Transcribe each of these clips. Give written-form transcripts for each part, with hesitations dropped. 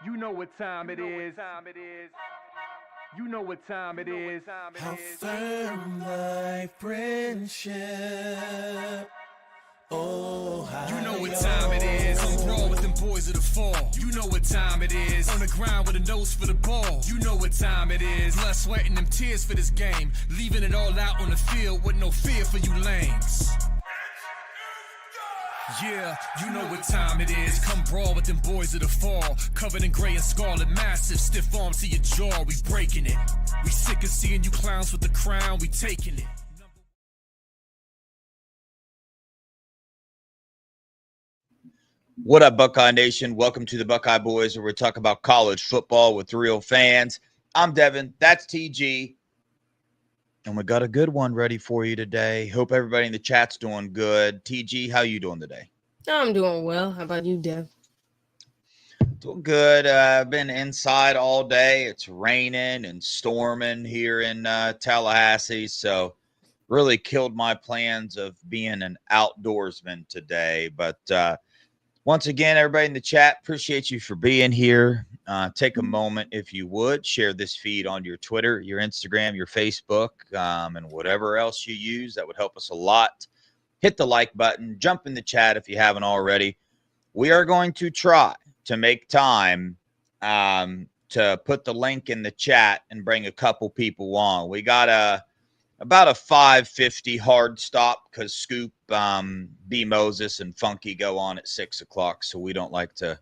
You know what time it is. You know what time it is. How firm thy friendship. Oh, how you know what time it is. I'm brawl with them boys of the fall. You know what time it is. On the ground with a nose for the ball. You know what time it is. Blood, sweat, and them tears for this game. Leaving it all out on the field with no fear for you lames. Yeah, you know what time it is. Come brawl with them boys of the fall. Covered in gray and scarlet, massive, stiff arms to your jaw. We breaking it. We sick of seeing you clowns with the crown. We taking it. What up, Buckeye Nation? Welcome to the Buckeye Boys, where we talk about college football with real fans. I'm Devin. That's TG. And we got a good one ready for you today. Hope everybody in the chat's doing good. TG, how you doing today? I'm doing well. How about you, Dev? Doing good. I've been inside all day. It's raining and storming here in Tallahassee. So really killed my plans of being an outdoorsman today. But once again, everybody in the chat, appreciate you for being here. Take a moment, if you would, share this feed on your Twitter, your Instagram, your Facebook, and whatever else you use. That would help us a lot. Hit the like button. Jump in the chat if you haven't already. We are going to try to make time to put the link in the chat and bring a couple people on. We got about a 5:50 hard stop because Scoop, B. Moses, and Funky go on at 6 o'clock. So we don't like to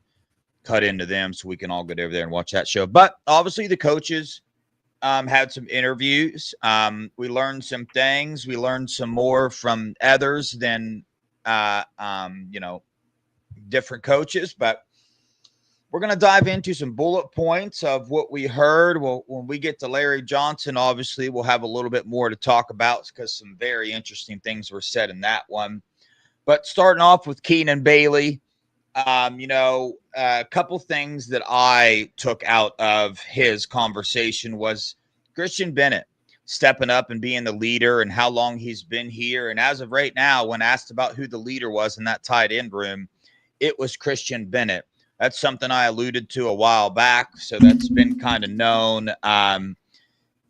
cut into them so we can all get over there and watch that show. But obviously the coaches had some interviews. We learned some things. We learned some more from others than, different coaches. But we're going to dive into some bullet points of what we heard. Well, when we get to Larry Johnson, obviously, we'll have a little bit more to talk about because some very interesting things were said in that one. But starting off with Keenan Bailey, a couple things that I took out of his conversation was Christian Bennett stepping up and being the leader and how long he's been here. And as of right now, when asked about who the leader was in that tight end room, it was Christian Bennett. That's something I alluded to a while back, so that's been kind of known. And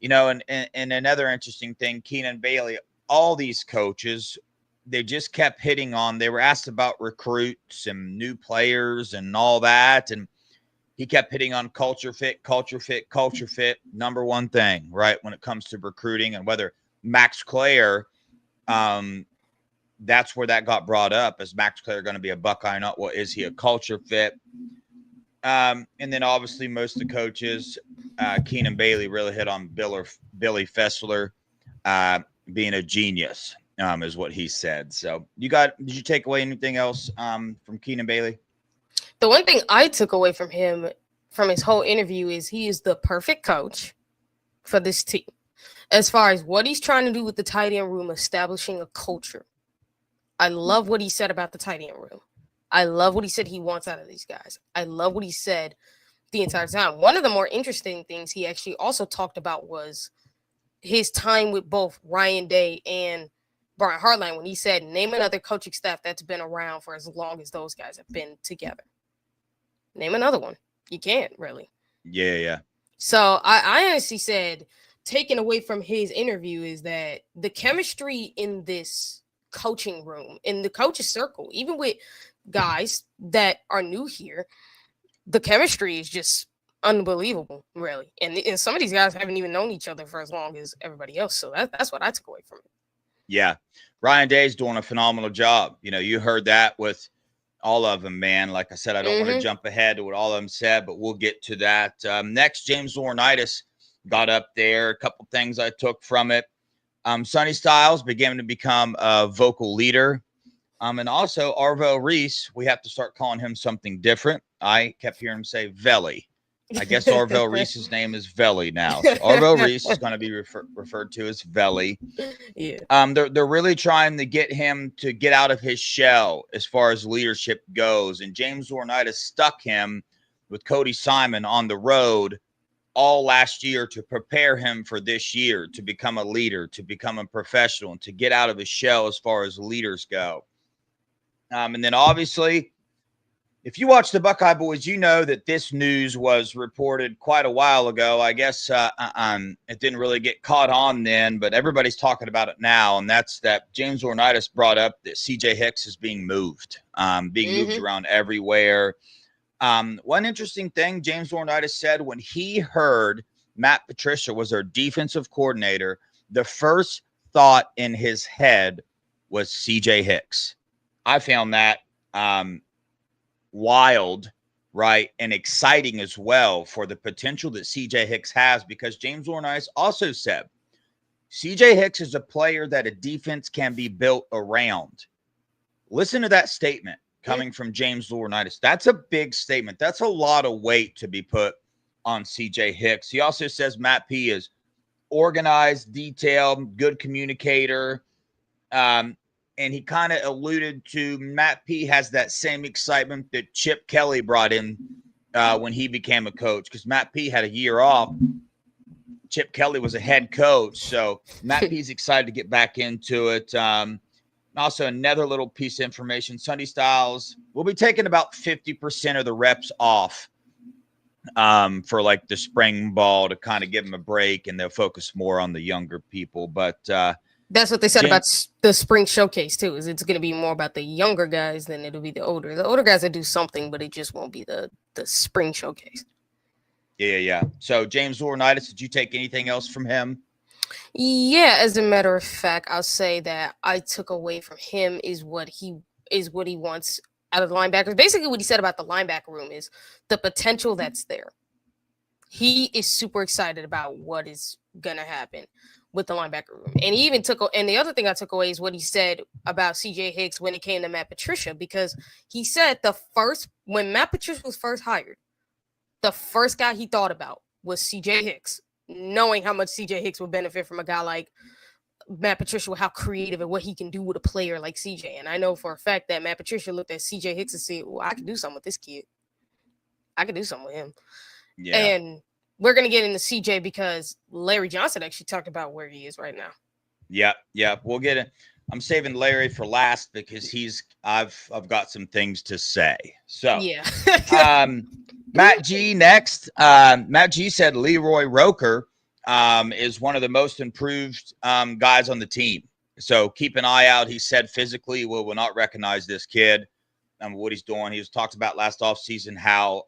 another interesting thing, Keenan Bailey, all these coaches, they just kept hitting on. They were asked about recruits and new players and all that, and he kept hitting on culture fit. Number one thing, right, when it comes to recruiting, and whether Max Clare, that's where that got brought up. Is Max Clare going to be a Buckeye? Not what is he, a culture fit? And then obviously most of the coaches, Keenan Bailey really hit on Billy Fessler being a genius, is what he said. So did you take away anything else from Keenan Bailey? The one thing I took away from him, from his whole interview, is he is the perfect coach for this team. As far as what he's trying to do with the tight end room, establishing a culture. I love what he said about the tight end room. I love what he said he wants out of these guys. I love what he said the entire time. One of the more interesting things he actually also talked about was his time with both Ryan Day and Brian Hartline, when he said, name another coaching staff that's been around for as long as those guys have been together. Name another one. You can't, really. Yeah. So I honestly said, taken away from his interview, is that the chemistry in this coaching room, in the coaches circle, even with guys that are new here, the chemistry is just unbelievable, really. And some of these guys haven't even known each other for as long as everybody else. So that's what I took away from it. Yeah. Ryan Day's doing a phenomenal job. You heard that with all of them, man. Like I said, I don't want to jump ahead to what all of them said, but we'll get to that. Next, James Laurinaitis got up there. A couple things I took from it. Sonny Styles began to become a vocal leader. And also Arvo Reese, we have to start calling him something different. I kept hearing him say Veli. I guess Arvo Reese's name is Veli now. So Arvo Reese is going to be referred to as Veli. Yeah. They're really trying to get him to get out of his shell as far as leadership goes. And James Laurinaitis stuck him with Cody Simon on the road all last year to prepare him for this year, to become a leader, to become a professional, and to get out of his shell as far as leaders go. And then obviously, if you watch the Buckeye Boys, you know that this news was reported quite a while ago. I guess it didn't really get caught on then, but everybody's talking about it now, and that's that James Laurinaitis brought up that C.J. Hicks is being moved around everywhere. One interesting thing James Laurinaitis said when he heard Matt Patricia was our defensive coordinator, the first thought in his head was C.J. Hicks. I found that wild, right, and exciting as well for the potential that C.J. Hicks has, because James Laurinaitis also said C.J. Hicks is a player that a defense can be built around. Listen to that statement coming from James Laurinaitis. That's a big statement. That's a lot of weight to be put on C.J. Hicks. He also says Matt P is organized, detailed, good communicator. And he kind of alluded to Matt P has that same excitement that Chip Kelly brought in when he became a coach, because Matt P had a year off. Chip Kelly was a head coach. So Matt P's excited to get back into it. Also, another little piece of information, Sonny Styles will be taking about 50% of the reps off for like the spring ball to kind of give them a break, and they'll focus more on the younger people. But that's what they said about the spring showcase too, is it's going to be more about the younger guys than it'll be the older. The older guys will do something, but it just won't be the spring showcase. Yeah. So James Laurinaitis, did you take anything else from him? Yeah, as a matter of fact, I'll say that I took away from him is what he wants out of the linebackers. Basically, what he said about the linebacker room is the potential that's there. He is super excited about what is gonna happen with the linebacker room. And he even and the other thing I took away is what he said about CJ Hicks when it came to Matt Patricia, because he said when Matt Patricia was first hired, the first guy he thought about was CJ Hicks, knowing how much CJ Hicks would benefit from a guy like Matt Patricia, how creative and what he can do with a player like CJ. And I know for a fact that Matt Patricia looked at CJ Hicks and said, well, I can do something with this kid. I can do something with him. Yeah. And we're going to get into CJ because Larry Johnson actually talked about where he is right now. Yeah. We'll get it. I'm saving Larry for last because I've got some things to say. So yeah. Matt G next. Matt G said Leroy Roker is one of the most improved guys on the team. So keep an eye out. He said physically will not recognize this kid and what he's doing. He was talked about last offseason how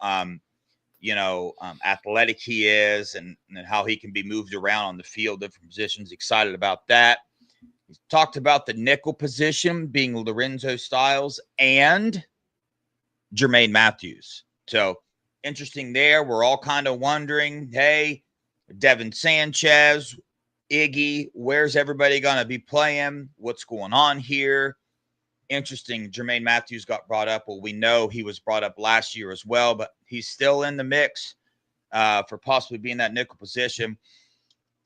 athletic he is and how he can be moved around on the field, different positions. Excited about that. He talked about the nickel position being Lorenzo Styles and Jermaine Matthews. So interesting there. We're all kind of wondering, hey, Devin Sanchez, Iggy, where's everybody going to be playing? What's going on here? Interesting. Jermaine Matthews got brought up. Well, we know he was brought up last year as well, but he's still in the mix for possibly being that nickel position.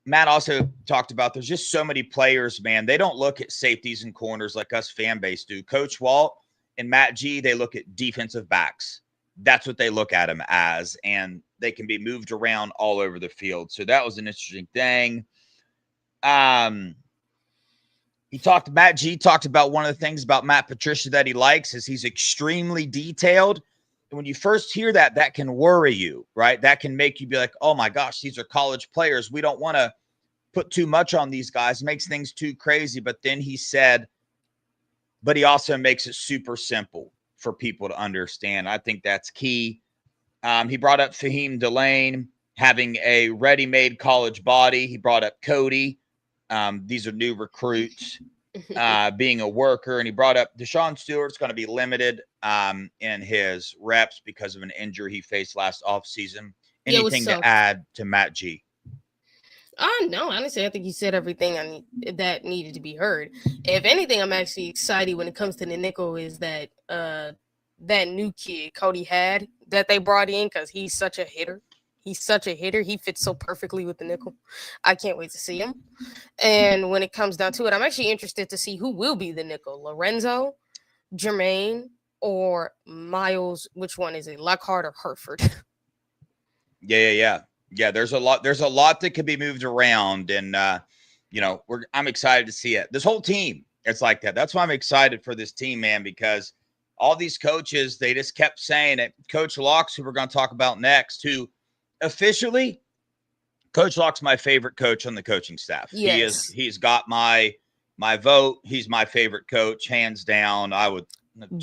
Matt also talked about there's just so many players, man. They don't look at safeties and corners like us fan base do. Coach Walt and Matt G, they look at defensive backs. That's what they look at them as, and they can be moved around all over the field. So that was an interesting thing. Matt G talked about one of the things about Matt Patricia that he likes is he's extremely detailed. And when you first hear that, that can worry you, right? That can make you be like, oh my gosh, these are college players. We don't want to put too much on these guys. It makes things too crazy. But then he said, but he also makes it super simple for people to understand. I think that's key. He brought up Fahim Delane having a ready-made college body. He brought up Cody. These are new recruits being a worker. And he brought up Deshaun Stewart's going to be limited in his reps because of an injury he faced last offseason. Anything to add to Matt G? No, honestly, I think he said everything that needed to be heard. If anything, I'm actually excited when it comes to the nickel is that that new kid, Cody Had, that they brought in because he's such a hitter. He fits so perfectly with the nickel. I can't wait to see him. And when it comes down to it, I'm actually interested to see who will be the nickel. Lorenzo, Jermaine, or Miles. Which one is it? Lockhart or Hertford? Yeah. There's a lot that could be moved around. And, I'm excited to see it. This whole team, it's like that. That's why I'm excited for this team, man, because all these coaches, they just kept saying it. Coach Locks, who we're going to talk about next, who officially, Coach Locke's my favorite coach on the coaching staff. Yes. He's got my vote. He's my favorite coach, hands down. I would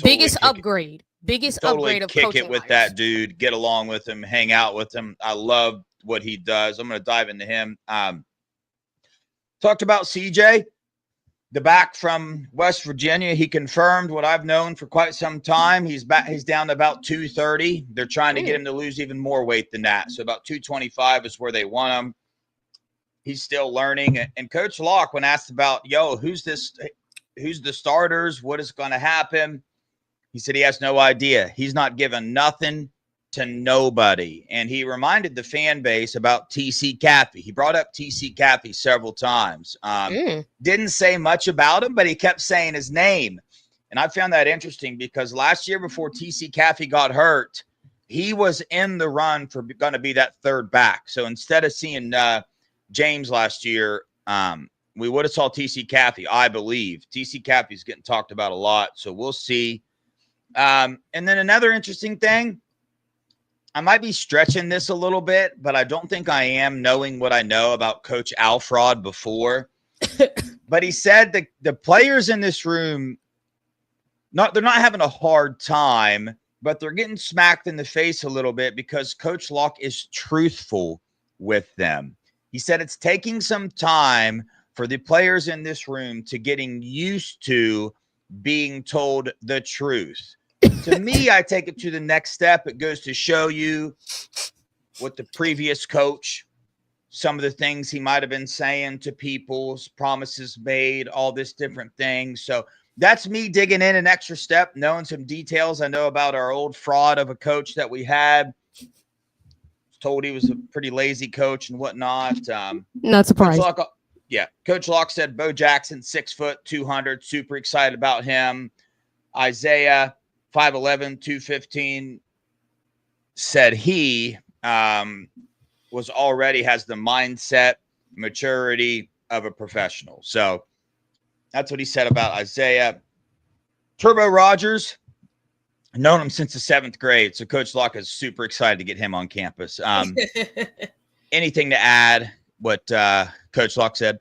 biggest upgrade of kick coaching it with hires. that dude, get along with him, hang out with him. I love what he does. I'm going to dive into him. Talked about CJ, the back from West Virginia. He confirmed what I've known for quite some time. He's back. He's down to about 230. They're trying to get him to lose even more weight than that. So about 225 is where they want him. He's still learning. And Coach Locke, when asked about, who's the starters? What is going to happen? He said he has no idea. He's not giving nothing to nobody. And he reminded the fan base about TC Caffey. He brought up TC Caffey several times. Didn't say much about him, but he kept saying his name. And I found that interesting because last year before TC Caffey got hurt, he was in the run for going to be that third back. So instead of seeing James last year, we would have saw TC Caffey, I believe. TC Caffey's getting talked about a lot, so we'll see. And then another interesting thing, I might be stretching this a little bit, but I don't think I am, knowing what I know about Coach Alfrod before. But he said that the players in this room, they're not having a hard time, but they're getting smacked in the face a little bit because Coach Locke is truthful with them. He said it's taking some time for the players in this room to getting used to being told the truth. To me, I take it to the next step. It goes to show you what the previous coach, some of the things he might have been saying to people, promises made, all this different things. So that's me digging in an extra step, knowing some details I know about our old fraud of a coach that we had. Told he was a pretty lazy coach and whatnot. Not surprised. Coach Locke said Bo Jackson, 6 foot, 200, super excited about him. Isaiah, 5'11", 215, said he has the mindset, maturity of a professional. So that's what he said about Isaiah. Turbo Rogers, known him since the 7th grade. So Coach Locke is super excited to get him on campus. Anything to add what Coach Locke said?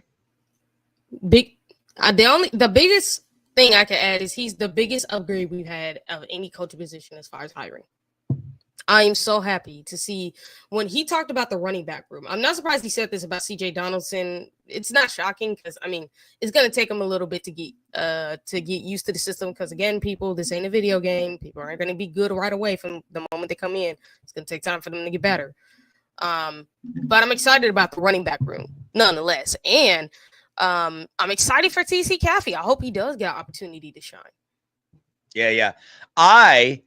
The biggest thing I can add is he's the biggest upgrade we've had of any coach position as far as hiring. I am so happy to see when he talked about the running back room. I'm not surprised he said this about CJ Donaldson. It's not shocking because it's going to take him a little bit to get used to the system. Because again, people, this ain't a video game. People aren't going to be good right away from the moment they come in. It's going to take time for them to get better. But I'm excited about the running back room nonetheless, and I'm excited for TC Caffey. I hope he does get an opportunity to shine. Yeah. I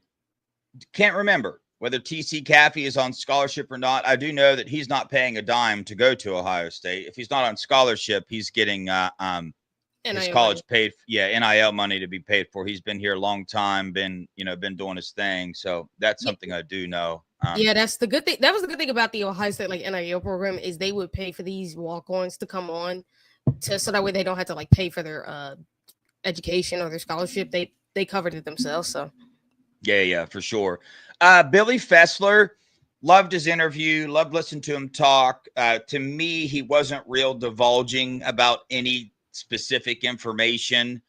can't remember whether TC Caffey is on scholarship or not. I do know that he's not paying a dime to go to Ohio State. If he's not on scholarship, he's getting his college paid. NIL money to be paid for. He's been here a long time, been doing his thing. So that's something I do know. That's the good thing. That was the good thing about the Ohio State NIL program is they would pay for these walk-ons to come on, so that way they don't have to pay for their education or their scholarship. They covered it themselves. So yeah, for sure. Billy Fessler, loved his interview, loved listening to him talk. To me, he wasn't real divulging about any specific information.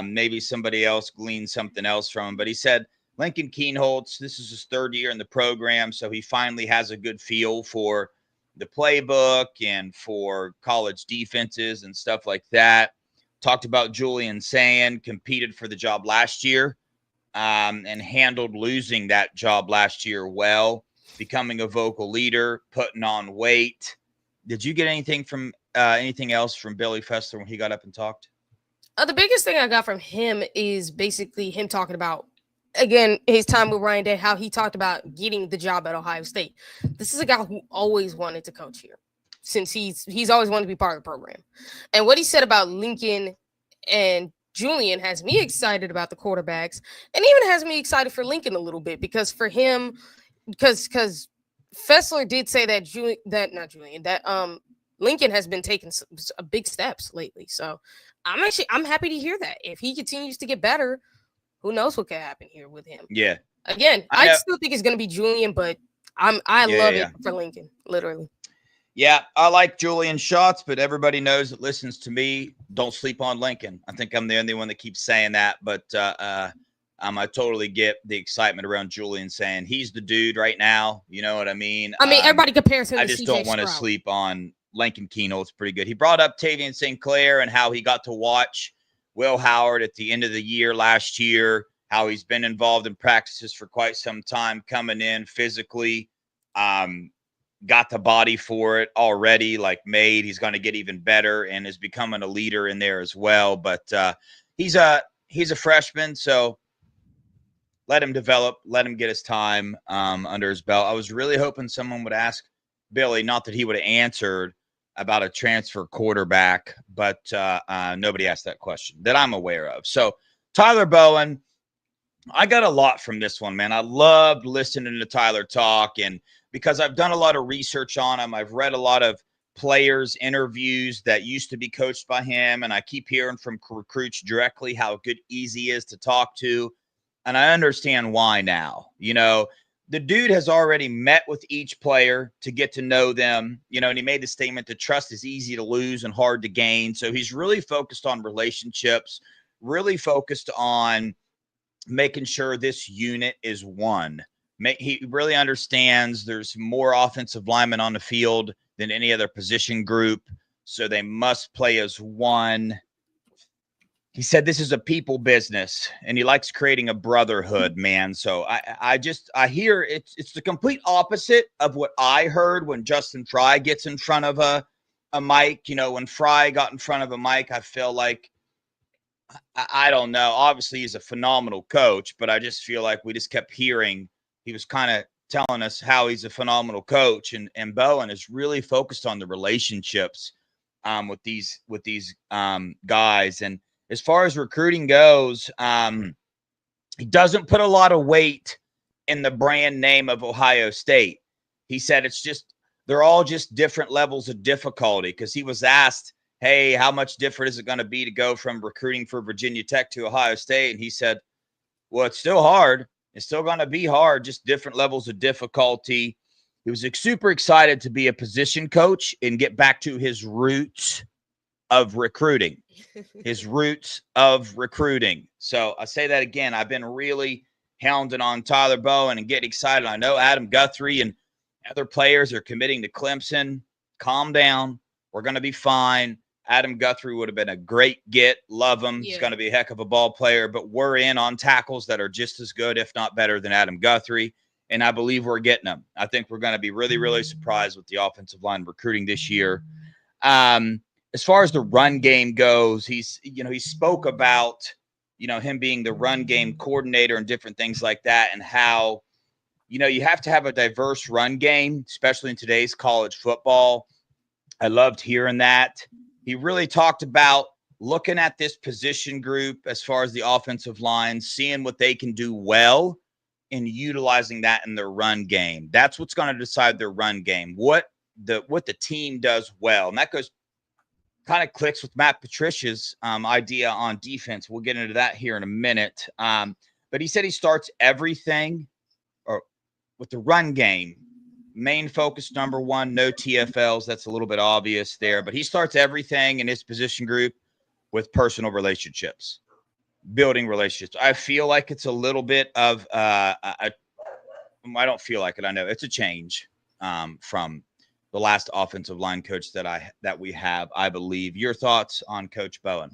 Maybe somebody else gleaned something else from him, but he said Lincoln Kienholz, this is his 3rd year in the program, so he finally has a good feel for the playbook and for college defenses and stuff like that. Talked about Julian Sand, competed for the job last year and handled losing that job last year well, becoming a vocal leader, putting on weight. Did you get anything else from Billy Fessler when he got up and talked? The biggest thing I got from him is basically him talking about, again, his time with Ryan Day, how he talked about getting the job at Ohio State. This is a guy who always wanted to coach here, since he's always wanted to be part of the program. And what he said about Lincoln and Julian has me excited about the quarterbacks, and even has me excited for Lincoln a little bit, because for him, because Fessler did say that Lincoln has been taking some big steps lately. So I'm happy to hear that. If he continues to get better, who knows what could happen here with him? Yeah. Again, I still think it's going to be Julian, but I love it for Lincoln, literally. Yeah, I like Julian shots, but everybody knows that listens to me. Don't sleep on Lincoln. I think I'm the only one that keeps saying that, but I totally get the excitement around Julian saying he's the dude right now. You know what I mean? Everybody compares him to I just CJ don't want to sleep on Lincoln Keenel. It's pretty good. He brought up Tavian St. Clair and how he got to watch Will Howard at the end of the year last year, how he's been involved in practices for quite some time, coming in physically. Got the body for it already, like made. He's going to get even better and is becoming a leader in there as well. But he's a freshman, so let him develop, let him get his time under his belt. I was really hoping someone would ask Billy, not that he would have answered, about a transfer quarterback, but nobody asked that question that I'm aware of. So Tyler Bowen, I got a lot from this one, man. I loved listening to Tyler talk, and because I've done a lot of research on him, I've read a lot of players' interviews that used to be coached by him, and I keep hearing from recruits directly how good Easy is to talk to, and I understand why now. You know, the dude has already met with each player to get to know them, you know, and he made the statement that trust is easy to lose and hard to gain. So he's really focused on relationships, really focused on making sure this unit is one. He really understands there's more offensive linemen on the field than any other position group, so they must play as one. He said this is a people business, and he likes creating a brotherhood, man. So I hear it's the complete opposite of what I heard when Justin Fry gets in front of a mic. You know, when Fry got in front of a mic, I feel like, I don't know. Obviously, he's a phenomenal coach, but I just feel like we just kept hearing he was kind of telling us how he's a phenomenal coach, and Bowen is really focused on the relationships with these guys. And as far as recruiting goes, he doesn't put a lot of weight in the brand name of Ohio State. He said it's just they're all just different levels of difficulty, because he was asked, hey, how much different is it going to be to go from recruiting for Virginia Tech to Ohio State? And he said, well, it's still hard. It's still going to be hard, just different levels of difficulty. He was super excited to be a position coach and get back to his roots of recruiting. So I say that again. I've been really hounding on Tyler Bowen and getting excited. I know Adam Guthrie and other players are committing to Clemson. Calm down. We're going to be fine. Adam Guthrie would have been a great get. Love him. Yeah. He's going to be a heck of a ball player, but we're in on tackles that are just as good, if not better, than Adam Guthrie. And I believe we're getting them. I think we're going to be really, really surprised with the offensive line recruiting this year. As far as the run game goes, he spoke about, him being the run game coordinator and different things like that, and how, you have to have a diverse run game, especially in today's college football. I loved hearing that. He really talked about looking at this position group as far as the offensive line, seeing what they can do well and utilizing that in their run game. That's what's going to decide their run game, what the team does well. And that kind of clicks with Matt Patricia's idea on defense. We'll get into that here in a minute. But he said he starts everything with the run game. Main focus, number one, no TFLs. That's a little bit obvious there. But he starts everything in his position group with personal relationships, building relationships. I feel like it's a little bit of I don't feel like it. I know it's a change from the last offensive line coach that we have, I believe. Your thoughts on Coach Bowen?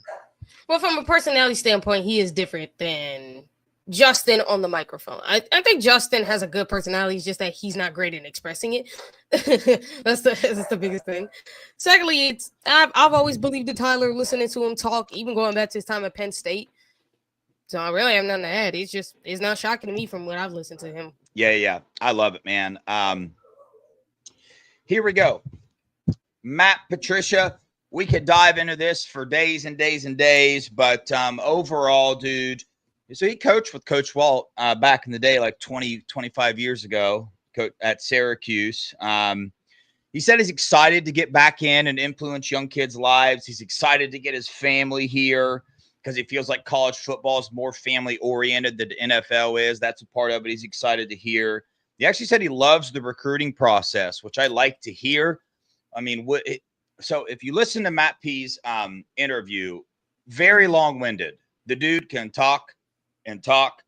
Well, from a personality standpoint, he is different than Justin on the microphone. I think Justin has a good personality. It's just that he's not great in expressing it. That's the biggest thing. Secondly, I've always believed in Tyler, listening to him talk, even going back to his time at Penn State. So I really have nothing to add. It's not shocking to me from what I've listened to him. Yeah. I love it, man. Here we go. Matt Patricia. We could dive into this for days and days and days, but overall, dude. So he coached with Coach Walt back in the day, like 25 years ago at Syracuse. He said he's excited to get back in and influence young kids' lives. He's excited to get his family here. because he feels like college football is more family oriented than the NFL is. That's a part of it. He's excited to hear. He actually said he loves the recruiting process, which I like to hear. I mean, so if you listen to Matt P's interview, very long-winded. The dude can talk and talk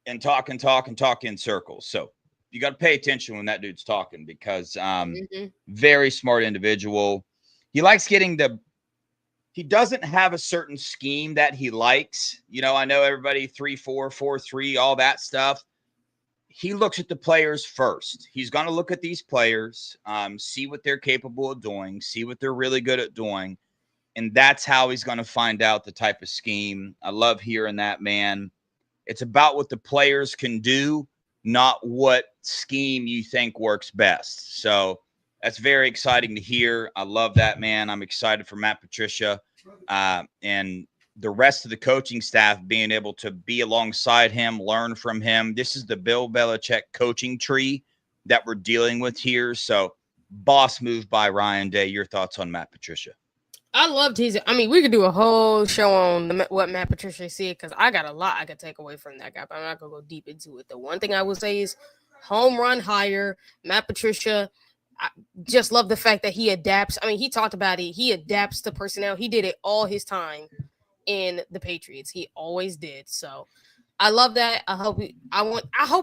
and talk and talk and talk in circles. So you got to pay attention when that dude's talking, because very smart individual. He likes he doesn't have a certain scheme that he likes. You know, I know everybody 3-4, 4-3, all that stuff. He looks at the players first. He's going to look at these players, see what they're capable of doing, see what they're really good at doing. And that's how he's going to find out the type of scheme. I love hearing that, man. It's about what the players can do, not what scheme you think works best. So that's very exciting to hear. I love that, man. I'm excited for Matt Patricia and the rest of the coaching staff being able to be alongside him, learn from him. This is the Bill Belichick coaching tree that we're dealing with here. So boss move by Ryan Day. Your thoughts on Matt Patricia? I loved we could do a whole show on what Matt Patricia said, because I got a lot I could take away from that guy, but I'm not going to go deep into it. The one thing I would say is home run hire. Matt Patricia, I just love the fact that he adapts. I mean, he talked about it. He adapts to personnel. He did it all his time in the Patriots. He always did. So I love that. I hope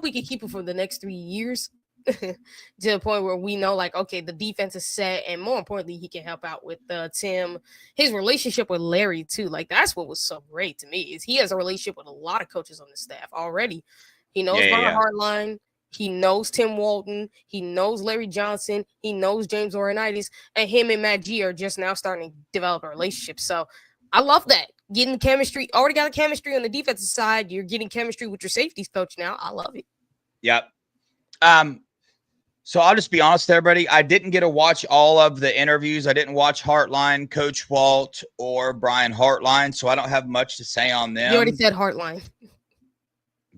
we can keep it for the next 3 years to the point where we know, like, okay, the defense is set, and more importantly, he can help out with Tim. His relationship with Larry too, like, that's what was so great to me, is he has a relationship with a lot of coaches on the staff already. He knows Brian Hartline, he knows Tim Walton, he knows Larry Johnson, he knows James Laurinaitis, and him and Matt G are just now starting to develop a relationship. So I love that. Getting chemistry, already got a chemistry on the defensive side. You're getting chemistry with your safeties coach now. I love it. Yep. So I'll just be honest, everybody. I didn't get to watch all of the interviews. I didn't watch Hartline, Coach Walt, or Brian Hartline, so I don't have much to say on them. You already said Hartline.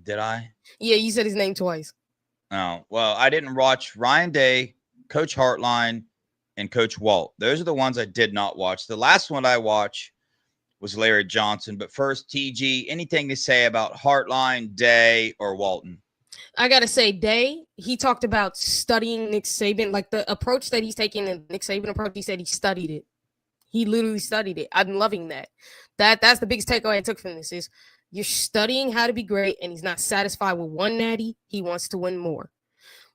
Did I? Yeah, you said his name twice. Oh, well, I didn't watch Ryan Day, Coach Hartline, and Coach Walt. Those are the ones I did not watch. The last one I watched was Larry Johnson. But first, TG, anything to say about Hartline, Day, or Walton? I got to say, Day, he talked about studying Nick Saban, like the approach that he's taking, and Nick Saban approach, he said he studied it. He literally studied it. I'm loving that. That's the biggest takeaway I took from this is you're studying how to be great, and he's not satisfied with one natty. He wants to win more.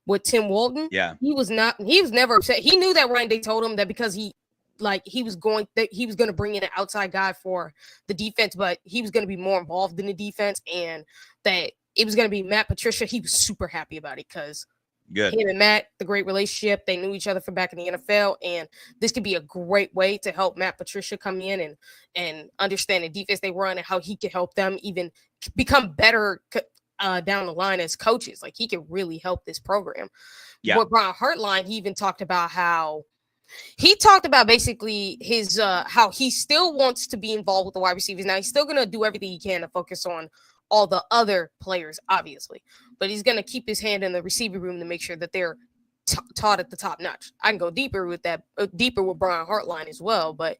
With Tim Walton, he was never upset. He knew that Ryan Day told him that because he was going to bring in an outside guy for the defense, but he was going to be more involved in the defense, and that it was going to be Matt Patricia. He was super happy about it because him and Matt, the great relationship, they knew each other from back in the NFL, and this could be a great way to help Matt Patricia come in and understand the defense they run and how he can help them even become better down the line as coaches. Like, he can really help this program. Yeah. With Brian Hartline, he even talked about basically his how he still wants to be involved with the wide receivers. Now, he's still going to do everything he can to focus on all the other players, obviously, but he's going to keep his hand in the receiver room to make sure that they're taught at the top notch. I can go deeper with Brian Hartline as well, but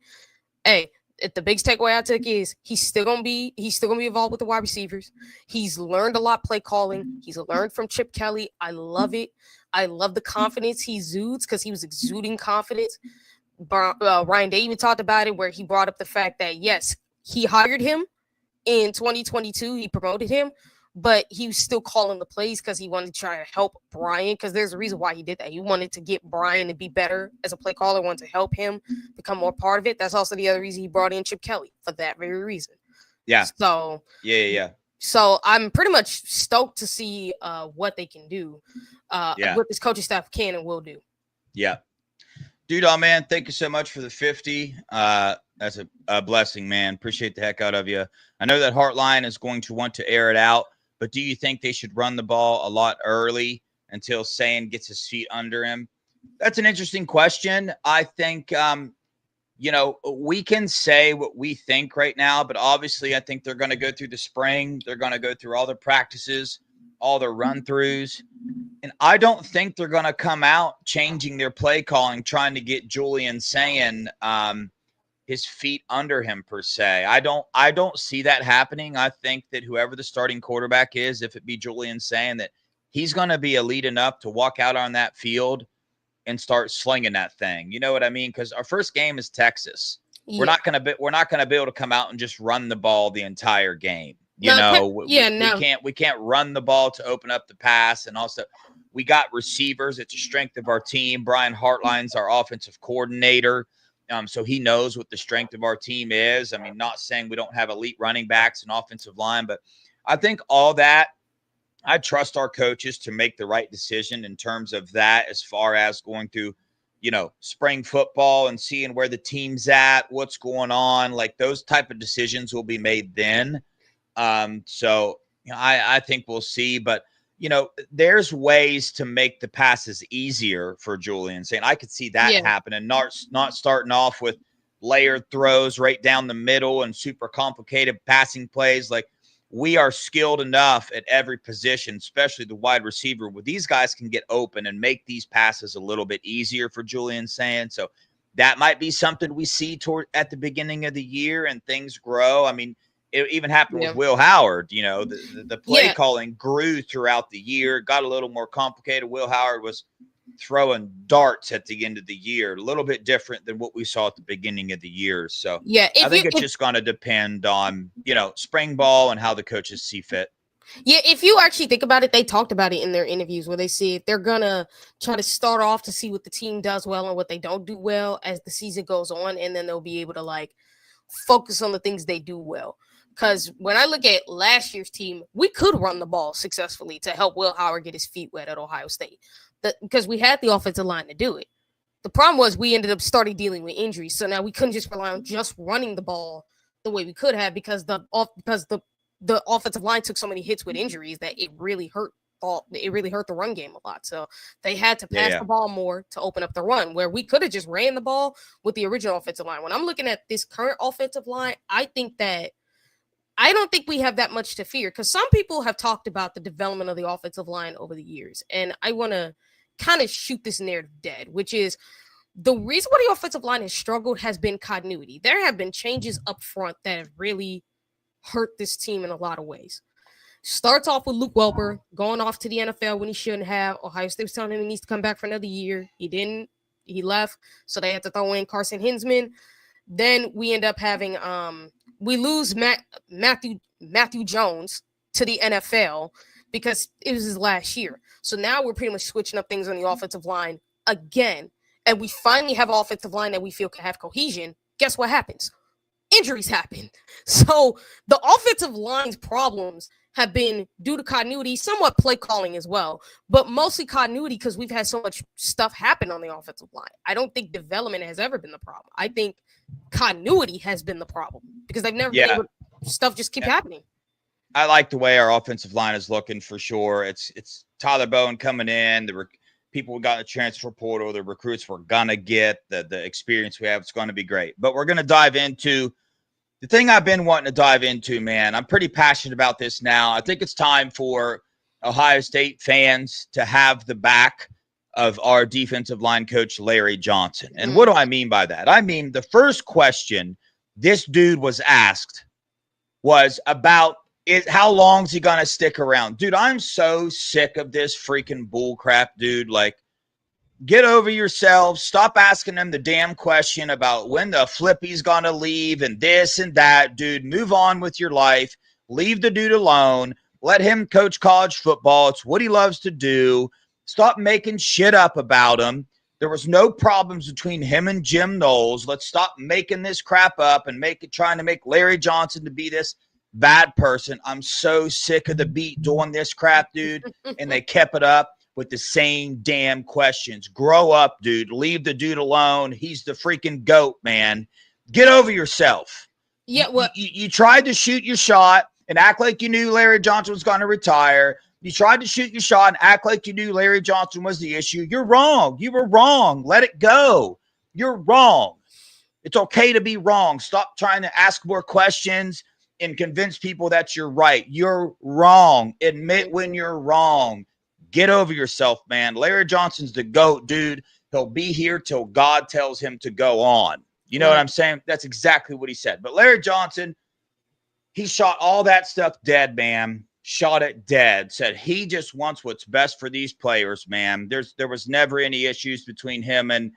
hey, the biggest takeaway I took is he's still gonna be involved with the wide receivers. He's learned a lot play calling. He's learned from Chip Kelly. I love it. I love the confidence he exudes because he was exuding confidence. Ryan Day even talked about it, where he brought up the fact that yes, he hired him in 2022. He promoted him, but he was still calling the plays because he wanted to try to help Brian, because there's a reason why he did that. He wanted to get Brian to be better as a play caller, wanted to help him become more part of it. That's also the other reason he brought in Chip Kelly, for that very reason. Yeah. So yeah. So I'm pretty much stoked to see what they can do, what this coaching staff can and will do. Yeah. Dude, man, thank you so much for the 50. That's a blessing, man. Appreciate the heck out of you. I know that Hartline is going to want to air it out, but do you think they should run the ball a lot early until Sayan gets his feet under him? That's an interesting question. I think, we can say what we think right now, but obviously I think they're going to go through the spring. They're going to go through all their practices, all their run-throughs. And I don't think they're going to come out changing their play calling, trying to get Julian Sayan his feet under him per se. I don't see that happening. I think that whoever the starting quarterback is, if it be Julian saying that he's going to be elite enough to walk out on that field and start slinging that thing. You know what I mean? Because our first game is Texas. Yeah. We're not going to be able to come out and just run the ball the entire game. We can't run the ball to open up the pass. And also we got receivers. It's a strength of our team. Brian Hartline's our offensive coordinator. So he knows what the strength of our team is. I mean, not saying we don't have elite running backs and offensive line, but I think all that, I trust our coaches to make the right decision in terms of that, as far as going through, spring football and seeing where the team's at, what's going on. Like, those type of decisions will be made then. So I think we'll see, but there's ways to make the passes easier for Julian. Saying I could see that happen, and not starting off with layered throws right down the middle and super complicated passing plays. Like, we are skilled enough at every position, especially the wide receiver, where these guys can get open and make these passes a little bit easier for Julian saying. So that might be something we see at the beginning of the year, and things grow. I mean, it even happened with Will Howard. The play calling grew throughout the year, got a little more complicated. Will Howard was throwing darts at the end of the year, a little bit different than what we saw at the beginning of the year. So I think it's just going to depend on, spring ball and how the coaches see fit. Yeah, if you actually think about it, they talked about it in their interviews where they see if they're going to try to start off to see what the team does well and what they don't do well as the season goes on, and then they'll be able to focus on the things they do well. Because when I look at last year's team, we could run the ball successfully to help Will Howard get his feet wet at Ohio State. Because we had the offensive line to do it. The problem was we ended up starting dealing with injuries. So now we couldn't just rely on just running the ball the way we could have, because the offensive line took so many hits with injuries that it really hurt the run game a lot. So they had to pass the ball more to open up the run, where we could have just ran the ball with the original offensive line. When I'm looking at this current offensive line, I don't think we have that much to fear, because some people have talked about the development of the offensive line over the years. And I want to kind of shoot this narrative dead, which is the reason why the offensive line has struggled has been continuity. There have been changes up front that have really hurt this team in a lot of ways. Starts off with Luke Welper going off to the NFL when he shouldn't have. Ohio State was telling him he needs to come back for another year. He didn't. He left. So they had to throw in Carson Hinsman. Then we end up having we lose Matthew Jones to the NFL because it was his last year. So now we're pretty much switching up things on the offensive line again. And we finally have an offensive line that we feel can have cohesion. Guess what happens? Injuries happen. So the offensive line's problems have been due to continuity, somewhat play calling as well, but mostly continuity because we've had so much stuff happen on the offensive line. I don't think development has ever been the problem. I think continuity has been the problem because they've never been able to, stuff just keep happening. I like the way our offensive line is looking for sure. It's Tyler Bowen coming in, the people we got in the transfer portal, the recruits we're gonna get, the experience we have. It's going to be great. But we're going to dive into the thing I've been wanting to dive into, man. I'm pretty passionate about this now. I think it's time for Ohio State fans to have the back of our defensive line coach, Larry Johnson. And what do I mean by that? I mean, the first question this dude was asked was about how long is he going to stick around? Dude, I'm so sick of this freaking bull crap, dude. Like, get over yourself. Stop asking them the damn question about when the flippy's going to leave and this and that. Dude, move on with your life. Leave the dude alone. Let him coach college football. It's what he loves to do. Stop making shit up about him. There was no problems between him and Jim Knowles. Let's stop making this crap up and trying to make Larry Johnson to be this bad person. I'm so sick of the beat doing this crap, dude. And they kept it up with the same damn questions. Grow up, dude. Leave the dude alone. He's the freaking GOAT, man. Get over yourself. Yeah, well, you tried to shoot your shot and act like you knew Larry Johnson was going to retire. You tried to shoot your shot and act like you knew Larry Johnson was the issue. You're wrong. You were wrong. Let it go. You're wrong. It's okay to be wrong. Stop trying to ask more questions and convince people that you're right. You're wrong. Admit when you're wrong. Get over yourself, man. Larry Johnson's the GOAT, dude. He'll be here till God tells him to go on. You know what I'm saying? That's exactly what he said. But Larry Johnson, he shot all that stuff dead, man. Shot it dead. Said he just wants what's best for these players, man. There was never any issues between him and,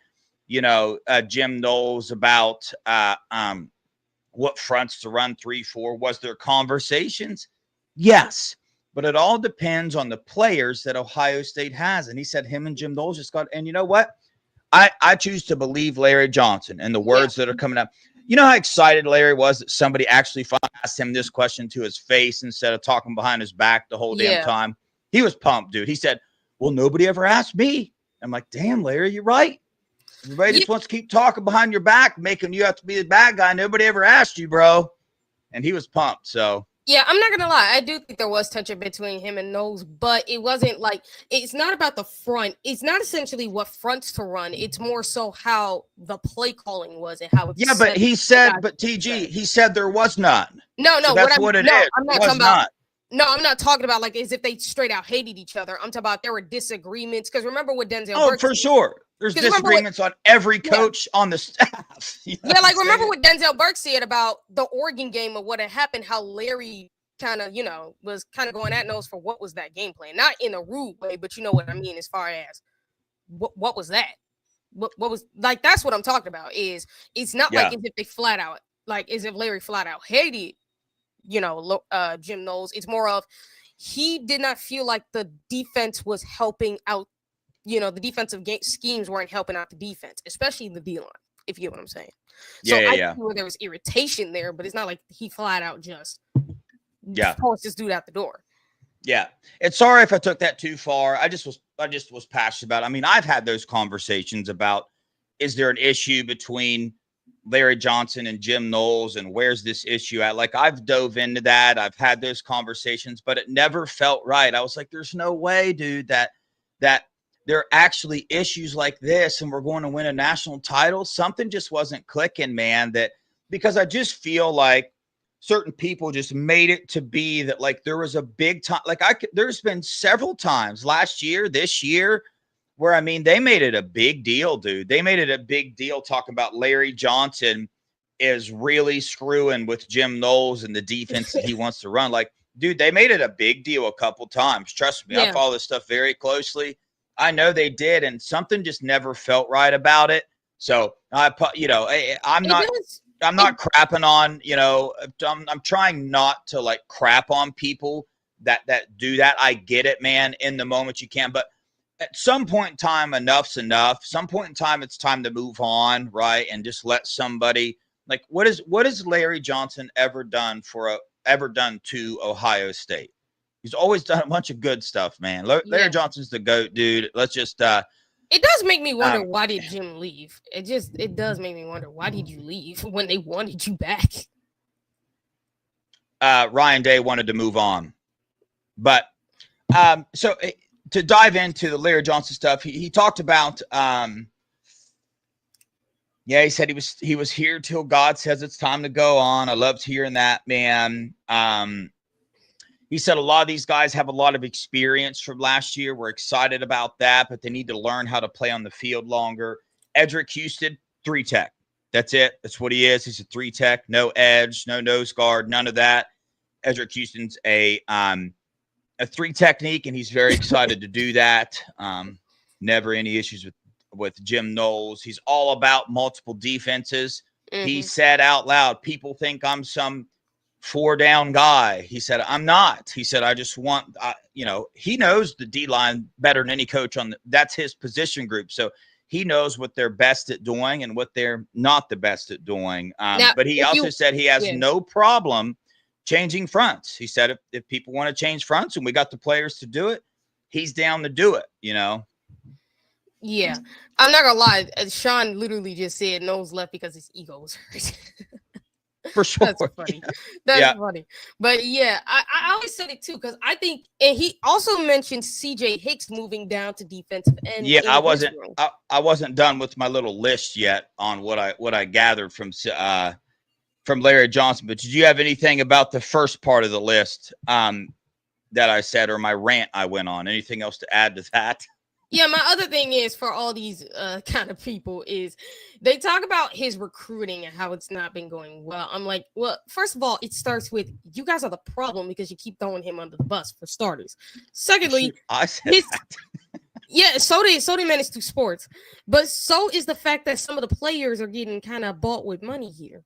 Jim Knowles about what fronts to run 3-4. Was there conversations? Yes. But it all depends on the players that Ohio State has. And he said him and Jim Knowles just got, and you know what? I choose to believe Larry Johnson and the words that are coming up. You know how excited Larry was that somebody actually asked him this question to his face instead of talking behind his back the whole damn time? He was pumped, dude. He said, well, nobody ever asked me. I'm like, damn, Larry, you're right. Everybody just wants to keep talking behind your back, making you have to be the bad guy. Nobody ever asked you, bro. And he was pumped, so. Yeah, I'm not gonna lie. I do think there was tension between him and Knowles, but it wasn't like it's not about the front. It's not essentially what fronts to run. It's more so how the play calling was and how. Yeah, but he said, but TG, he said there was none. No, so that's what it is. I'm not talking about. No, I'm not talking about like as if they straight out hated each other. I'm talking about there were disagreements because remember what Denzel. Oh, for sure. There's disagreements on every coach on the staff. Like remember what Denzel Burke said about the Oregon game of what had happened, how Larry kind of, was kind of going at Knowles for what was that game plan. Not in a rude way, but you know what I mean as far as what was that? What was like that's what I'm talking about is it's not like as if they flat out like as if Larry flat out hated, Jim Knowles. It's more of he did not feel like the defense was helping out. The defensive schemes weren't helping out the defense, especially the D line, if you get what I'm saying. So I see where there was irritation there, but it's not like he flat out just forced this dude out the door. Yeah. It's sorry if I took that too far. I just was passionate about it. I mean, I've had those conversations about is there an issue between Larry Johnson and Jim Knowles and where's this issue at? Like I've dove into that. I've had those conversations, but it never felt right. I was like, there's no way, dude, that there are actually issues like this and we're going to win a national title. Something just wasn't clicking, man, because I just feel like certain people just made it to be that like there was a big time. Like there's been several times last year, this year, where, I mean, they made it a big deal, dude. They made it a big deal talking about Larry Johnson is really screwing with Jim Knowles and the defense that he wants to run. Like, dude, they made it a big deal a couple times. Trust me, I follow this stuff very closely. I know they did, and something just never felt right about it. So I'm not crapping on, I'm trying not to like crap on people that do that. I get it, man. In the moment you can, but at some point in time, enough's enough. Some point in time, it's time to move on, right? And just let somebody like what has Larry Johnson ever done to Ohio State? He's always done a bunch of good stuff, man. Larry Johnson's the GOAT, dude. Let's just it does make me wonder why did Jim leave? It does make me wonder why did you leave when they wanted you back? Ryan Day wanted to move on. But so to dive into the Larry Johnson stuff, he talked about he said he was here till God says it's time to go on. I loved hearing that, man. He said a lot of these guys have a lot of experience from last year. We're excited about that, but they need to learn how to play on the field longer. Edric Houston, 3-tech. That's it. That's what he is. He's a 3-tech, no edge, no nose guard, none of that. Edric Houston's a 3 technique, and he's very excited to do that. Never any issues with Jim Knowles. He's all about multiple defenses. Mm-hmm. He said out loud, people think I'm some 4-down guy. He said, I'm not. He said, I just want, he knows the D-line better than any coach that's his position group. So he knows what they're best at doing and what they're not the best at doing. But he also said he has no problem changing fronts. He said, if people want to change fronts and we got the players to do it, he's down to do it, Yeah. I'm not going to lie. Sean literally just said Knowles left because his ego was hurt. For sure. That's funny. That's funny. But I always said it too because I think, and he also mentioned CJ Hicks moving down to defensive end. Yeah, I wasn't done with my little list yet on what I gathered from Larry Johnson. But did you have anything about the first part of the list that I said or my rant I went on? Anything else to add to that? Yeah, my other thing is for all these kind of people is they talk about his recruiting and how it's not been going well. I'm like, well, first of all, it starts with you guys are the problem because you keep throwing him under the bus for starters. Secondly, I said his, that. yeah, so did Menace to Sports, but so is the fact that some of the players are getting kind of bought with money here.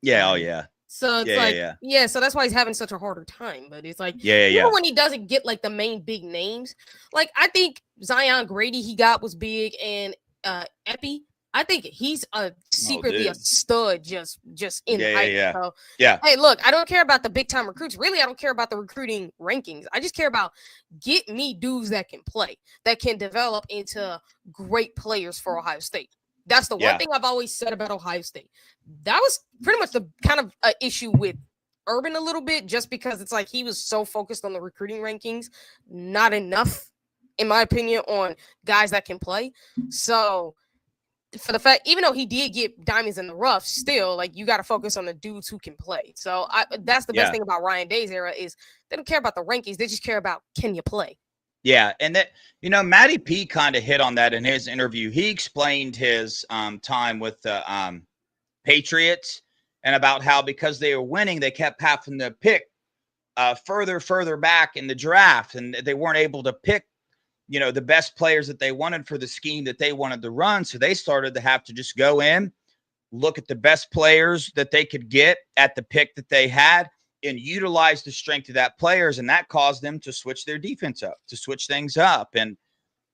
Yeah, oh yeah. So it's so that's why he's having such a harder time. But it's like, even when he doesn't get like the main big names, like I think Zion Grady he got was big, and Epi, I think he's secretly a stud just in height. So hey, look, I don't care about the big time recruits. Really, I don't care about the recruiting rankings. I just care about get me dudes that can play, that can develop into great players for Ohio State. That's the one thing I've always said about Ohio State. That was pretty much the kind of issue with Urban a little bit, just because it's like he was so focused on the recruiting rankings, not enough, in my opinion, on guys that can play. So for the fact, even though he did get diamonds in the rough, still, like, you got to focus on the dudes who can play. So that's the best thing about Ryan Day's era is they don't care about the rankings. They just care about, can you play? Yeah, and that, Matty P kind of hit on that in his interview. He explained his time with the Patriots and about how because they were winning, they kept having to pick further back in the draft, and they weren't able to pick, the best players that they wanted for the scheme that they wanted to run. So they started to have to just go in, look at the best players that they could get at the pick that they had, and utilize the strength of that players, and that caused them to switch their defense up, to switch things up. And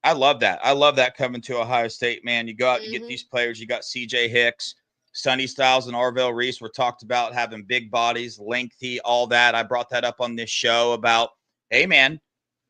I love that. I love that coming to Ohio State, man. You go out, you get these players. You got CJ Hicks, Sonny Styles, and Arvell Reese were talked about having big bodies, lengthy, all that. I brought that up on this show about, hey, man,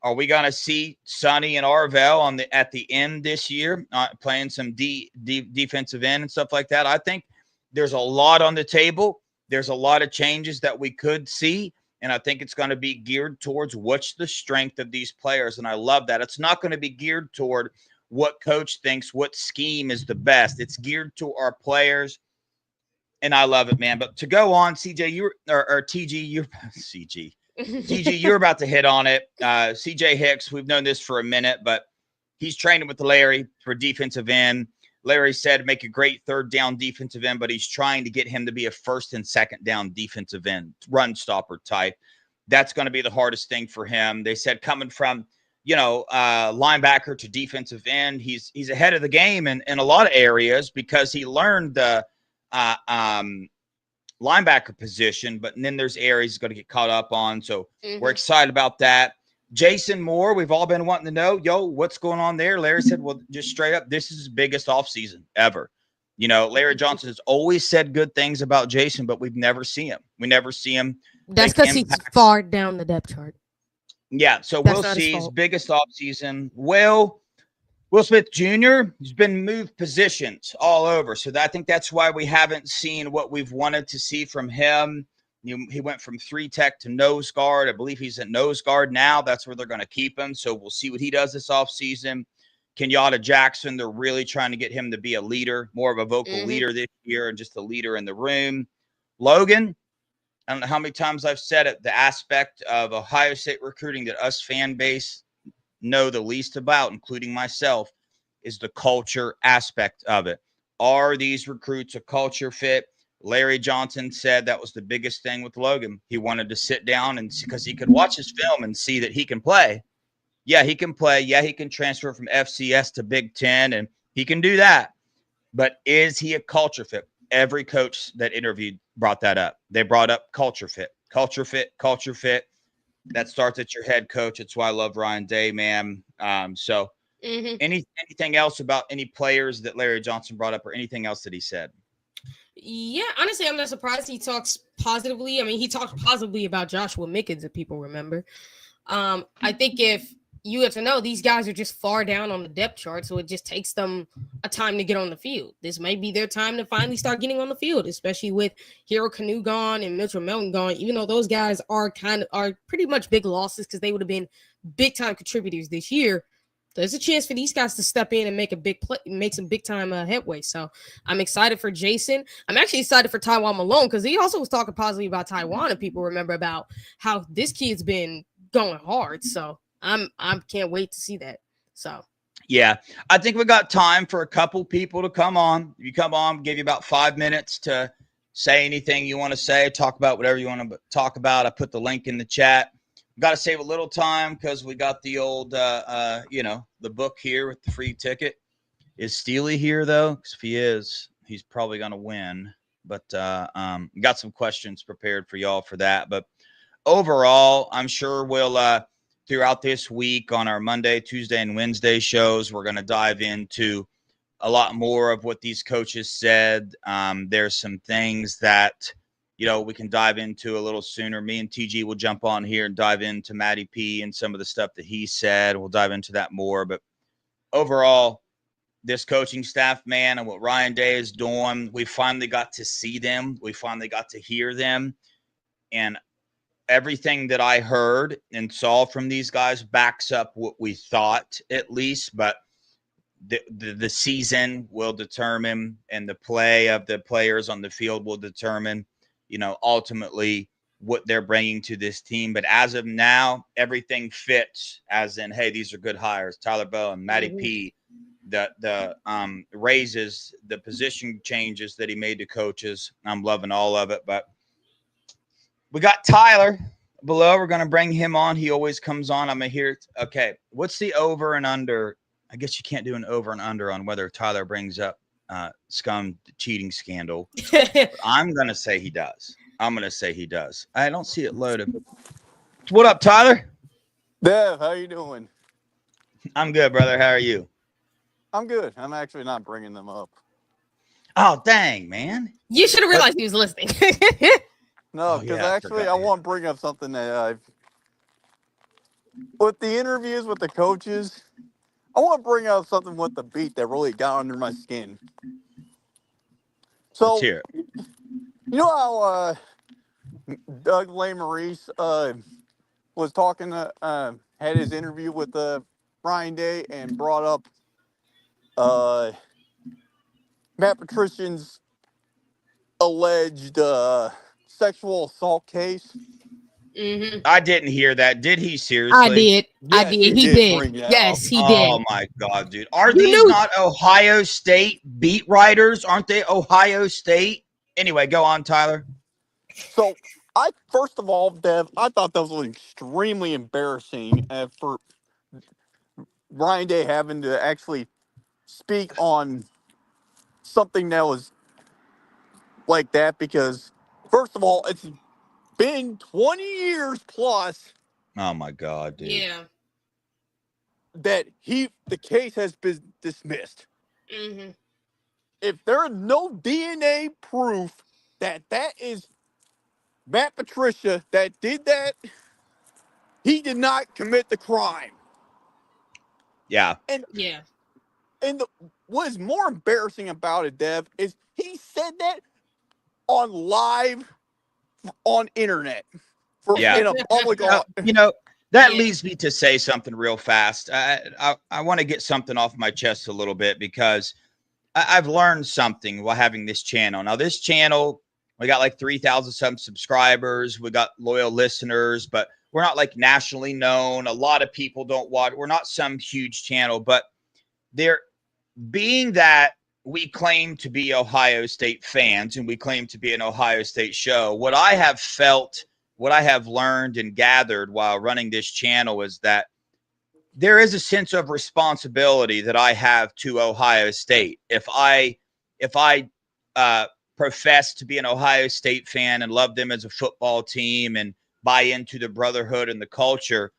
are we going to see Sonny and Arvell at the end this year playing some defensive end and stuff like that? I think there's a lot on the table. There's a lot of changes that we could see, and I think it's going to be geared towards what's the strength of these players, and I love that. It's not going to be geared toward what coach thinks, what scheme is the best. It's geared to our players, and I love it, man. But to go on, CJ, TG, you're about to hit on it. CJ Hicks, we've known this for a minute, but he's training with Larry for defensive end. Larry said make a great third down defensive end, but he's trying to get him to be a first and second down defensive end, run stopper type. That's going to be the hardest thing for him. They said coming from, linebacker to defensive end, he's ahead of the game in a lot of areas because he learned the linebacker position, but then there's areas he's going to get caught up on. So we're excited about that. Jason Moore, we've all been wanting to know, what's going on there? Larry said, well, just straight up, this is his biggest offseason ever. Larry Johnson has always said good things about Jason, but we've never seen him. We never see him. That's because he's far down the depth chart. Yeah, so we'll see his biggest offseason. Will Smith Jr. has been moved positions all over. So I think that's why we haven't seen what we've wanted to see from him. He went from 3-tech to nose guard. I believe he's at nose guard now. That's where they're going to keep him. So we'll see what he does this offseason. Kenyatta Jackson, they're really trying to get him to be a leader, more of a vocal leader this year and just a leader in the room. Logan, I don't know how many times I've said it, the aspect of Ohio State recruiting that us fan base know the least about, including myself, is the culture aspect of it. Are these recruits a culture fit? Larry Johnson said that was the biggest thing with Logan. He wanted to sit down and because he could watch his film and see that he can play. Yeah, he can play. Yeah, he can transfer from FCS to Big Ten, and he can do that. But is he a culture fit? Every coach that interviewed brought that up. They brought up culture fit. That starts at your head coach. It's why I love Ryan Day, man. Anything else about any players that Larry Johnson brought up or anything else that he said? Yeah, honestly, I'm not surprised he talks positively. I mean, he talked positively about Joshua Mickens, if people remember. I think if you have to know, these guys are just far down on the depth chart, so it just takes them a time to get on the field. This might be their time to finally start getting on the field, especially with Hero Canoe gone and Mitchell Melton gone, even though those guys are pretty much big losses because they would have been big-time contributors this year. There's a chance for these guys to step in and make a big play, make some big time headway. So I'm excited for Jason. I'm actually excited for Taiwan Malone because he also was talking positively about Taiwan, and people remember about how this kid's been going hard. So I can't wait to see that. So Yeah, I think we got time for a couple people to come on. You come on, give you about 5 minutes to say anything you want to say, talk about whatever you want to talk about. I put the link in the chat. Got to save a little time because we got the old, the book here with the free ticket. Is Steely here though? Because if he is, he's probably going to win. But got some questions prepared for y'all for that. But overall, I'm sure we'll throughout this week on our Monday, Tuesday, and Wednesday shows, we're going to dive into a lot more of what these coaches said. There's some things that, we can dive into a little sooner. Me and TG will jump on here and dive into Matty P and some of the stuff that he said. We'll dive into that more. But overall, this coaching staff, man, and what Ryan Day is doing, we finally got to see them. We finally got to hear them. And everything that I heard and saw from these guys backs up what we thought, at least. But the season will determine, and the play of the players on the field will determine, ultimately what they're bringing to this team. But as of now, everything fits, as in, hey, these are good hires. Tyler Bowen, Matty P, the raises, the position changes that he made to coaches. I'm loving all of it. But we got Tyler below. We're going to bring him on. He always comes on. I'm going to hear. Okay, what's the over and under? I guess you can't do an over and under on whether Tyler brings up scum cheating scandal. I'm going to say he does. I don't see it loaded. What up, Tyler? Dev, how you doing? I'm good, brother. How are you? I'm good. I'm actually not bringing them up. Oh, dang, man. You should have realized he was listening. No, because I want to bring up something that with the interviews with the coaches, I want to bring up something with the beat that really got under my skin. So, Let's hear it. You know how Doug Lesmerises was talking, had his interview with Ryan Day and brought up Matt Patrician's alleged sexual assault case? Mm-hmm. I didn't hear that. Did he seriously? I did. Yes, He did. Yes, he did. Oh my God, dude. Are these not Ohio State beat writers? Aren't they Ohio State? Anyway, go on, Tyler. So, first of all, Dev, I thought that was extremely embarrassing for Ryan Day having to actually speak on something that was like that, because, first of all, it's been 20 years plus. Oh my God, dude. Yeah. That the case has been dismissed. Mm-hmm. If there is no DNA proof that is Matt Patricia that did that, he did not commit the crime. Yeah. And yeah. And what is more embarrassing about it, Dev, is he said that on live on internet. In a public. That leads me to say something real fast. I want to get something off my chest a little bit, because I've learned something while having this channel. Now, this channel, we got like 3,000 some subscribers. We got loyal listeners, but we're not like nationally known. A lot of people don't watch. We're not some huge channel, but being that we claim to be Ohio State fans and we claim to be an Ohio State show, what I have felt, what I have learned and gathered while running this channel is that there is a sense of responsibility that I have to Ohio State. If I profess to be an Ohio State fan and love them as a football team and buy into the brotherhood and the culture,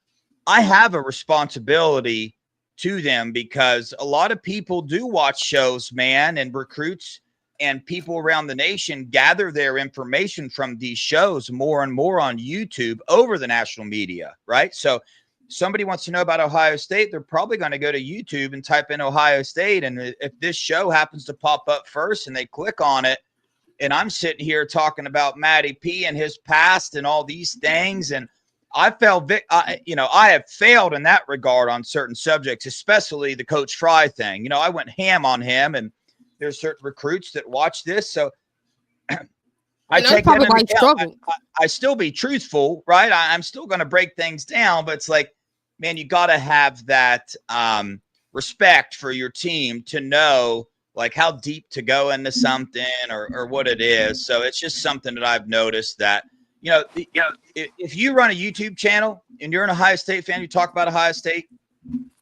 I have a responsibility to them, because a lot of people do watch shows, man, and recruits and people around the nation gather their information from these shows more and more on YouTube over the national media, right? So somebody wants to know about Ohio State, they're probably going to go to YouTube and type in Ohio State. And if this show happens to pop up first and they click on it, and I'm sitting here talking about Matty P and his past and all these things, and I have failed in that regard on certain subjects, especially the Coach Fry thing. I went ham on him, and there's certain recruits that watch this. So I take them into account. I still be truthful, right? I'm still going to break things down, but it's like, man, you got to have that respect for your team to know like how deep to go into something or what it is. So it's just something that I've noticed that, if you run a YouTube channel and you're an Ohio State fan, you talk about Ohio State,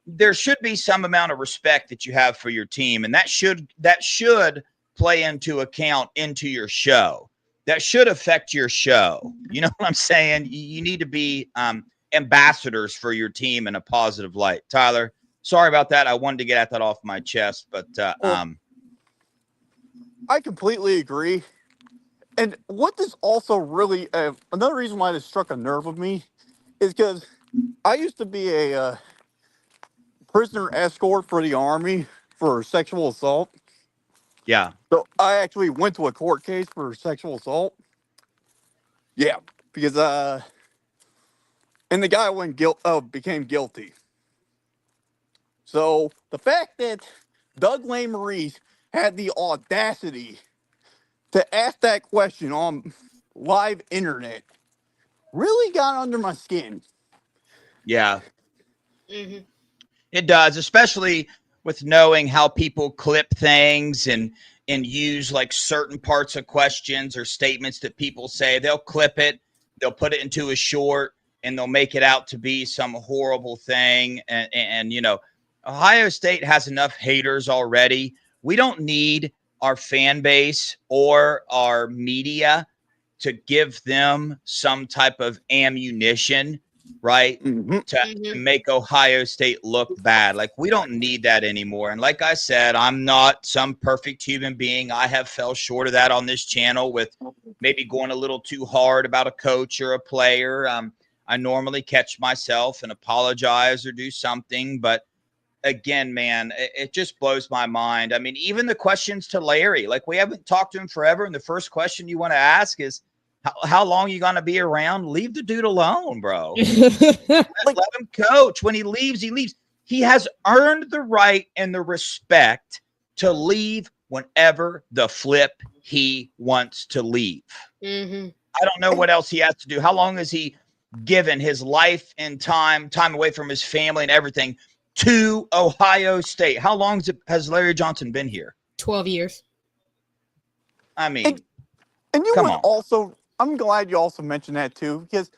there should be some amount of respect that you have for your team. And that should play into account into your show. That should affect your show. You know what I'm saying? You need to be ambassadors for your team in a positive light. Tyler, sorry about that. I wanted to get that off my chest, but I completely agree. And what this also really, another reason why this struck a nerve with me is because I used to be a prisoner escort for the Army for sexual assault. yeah. So I actually went to a court case for sexual assault. Yeah, because and the guy became guilty. So the fact that Doug Lesmerises had the audacity to ask that question on live internet really got under my skin. Yeah. It does, especially with knowing how people clip things and use like certain parts of questions or statements that people say. They'll clip it, they'll put it into a short, and they'll make it out to be some horrible thing. And Ohio State has enough haters already. We don't need our fan base or our media to give them some type of ammunition, right? To make Ohio State look bad. Like, we don't need that anymore. And like I said, I'm not some perfect human being. I have fell short of that on this channel with maybe going a little too hard about a coach or a player. I normally catch myself and apologize or do something, but again, man, it just blows my mind. I mean, even the questions to Larry, like, we haven't talked to him forever, and the first question you want to ask is, how long you going to be around? Leave the dude alone, bro. Let him coach. When he leaves, he leaves. He has earned the right and the respect to leave whenever the flip he wants to leave. I don't know what else he has to do. How long has he given his life and time away from his family and everything to Ohio State? How long has Larry Johnson been here? 12 years. I mean, and you would also, I'm glad you also mentioned that too, because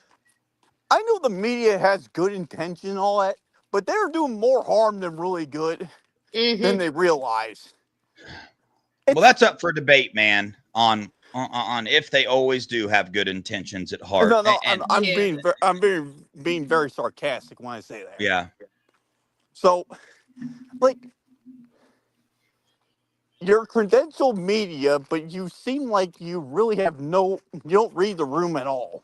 I know the media has good intention and all that, but they're doing more harm than really good than they realize. Well, that's up for debate, man, on if they always do have good intentions at heart. No, I'm being very sarcastic when I say that. Yeah. So, like, you're credentialed media, but you seem like you really have you don't read the room at all.